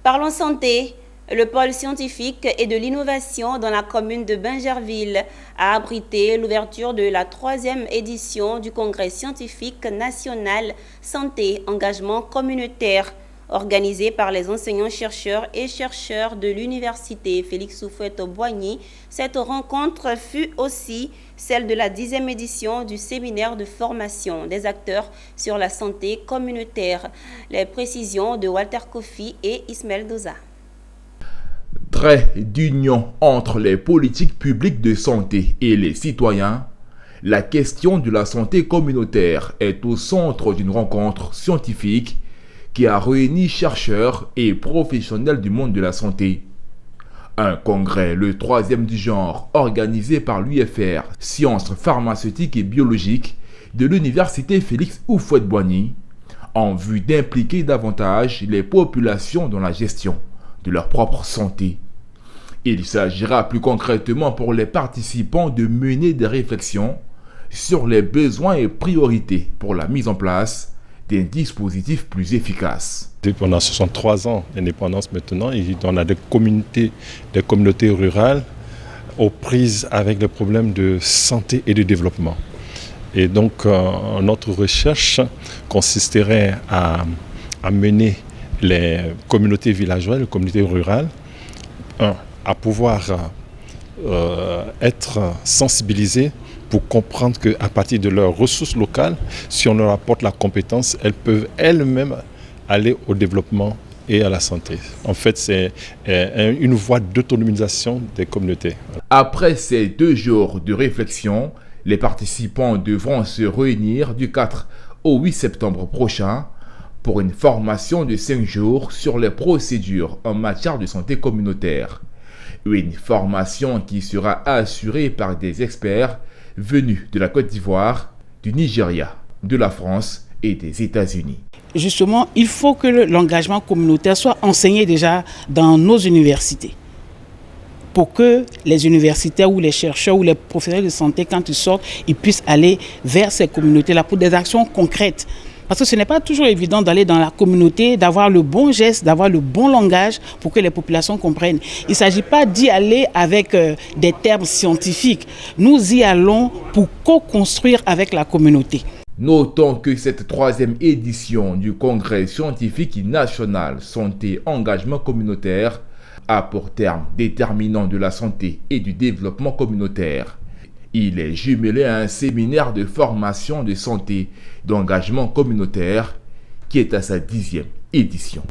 Parlons santé. Le pôle scientifique et de l'innovation dans la commune de Bingerville a abrité l'ouverture de la 3e édition du Congrès scientifique national santé engagement communautaire organisé par les enseignants-chercheurs et chercheurs de l'université Félix Houphouët-Boigny. Cette rencontre fut aussi celle de la 10e édition du séminaire de formation des acteurs sur la santé communautaire. Les précisions de Walter Kofi et Ismaël Doza. Trait d'union entre les politiques publiques de santé et les citoyens, la question de la santé communautaire est au centre d'une rencontre scientifique qui a réuni chercheurs et professionnels du monde de la santé. Un congrès, le 3e du genre, organisé par l'UFR, Sciences pharmaceutiques et biologiques de l'université Félix Houphouët-Boigny, en vue d'impliquer davantage les populations dans la gestion de leur propre santé. Il s'agira plus concrètement pour les participants de mener des réflexions sur les besoins et priorités pour la mise en place d'un dispositif plus efficace. Pendant 63 ans d'indépendance maintenant, on a des communautés rurales aux prises avec les problèmes de santé et de développement. Et donc notre recherche consisterait à mener les communautés villageoises, les communautés rurales, à pouvoir être sensibilisées pour comprendre qu'à partir de leurs ressources locales, si on leur apporte la compétence, elles peuvent elles-mêmes aller au développement et à la santé. En fait, c'est une voie d'autonomisation des communautés. Après ces 2 jours de réflexion, les participants devront se réunir du 4 au 8 septembre prochain pour une formation de 5 jours sur les procédures en matière de santé communautaire. Une formation qui sera assurée par des experts venus de la Côte d'Ivoire, du Nigeria, de la France et des États-Unis. Justement, il faut que l'engagement communautaire soit enseigné déjà dans nos universités, pour que les universitaires ou les chercheurs ou les professionnels de santé, quand ils sortent, ils puissent aller vers ces communautés-là pour des actions concrètes. Parce que ce n'est pas toujours évident d'aller dans la communauté, d'avoir le bon geste, d'avoir le bon langage pour que les populations comprennent. Il ne s'agit pas d'y aller avec des termes scientifiques. Nous y allons pour co-construire avec la communauté. Notons que cette 3e édition du Congrès scientifique national santé engagement communautaire a pour terme déterminant de la santé et du développement communautaire. Il est jumelé à un séminaire de formation de santé d'engagement communautaire qui est à sa 10e édition.